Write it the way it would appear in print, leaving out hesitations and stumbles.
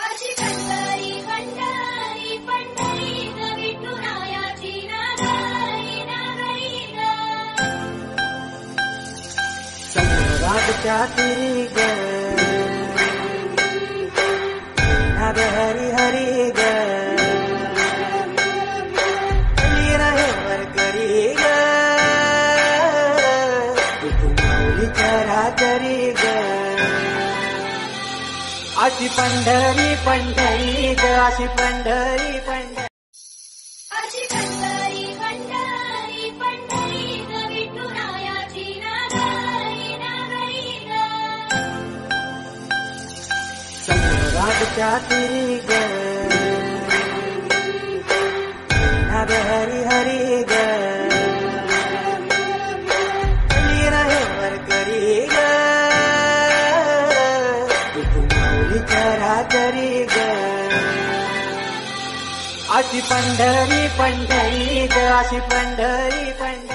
अशी पंढरी पंढरी पंढरी ग विठुरायाची नागरी नागरी ग. समुद्राच्या तीरी ग नाग हरी हरी ग रहे वरकरी ग विठू माऊली चराचरी ग. अशी पंढरी पंढरी ग अशी पंढरी पंढरी. अशी पंढरी पंढरी पंढरी ग विठुरायाची नागरी नागरी ग. समुद्राच्या तीरी ग नाग हरी हरी ग रहे वरकरी ग विठू माऊली चराचरी ग. अशी पंढरी पंढरी ग अशी पंढरी पंढरी.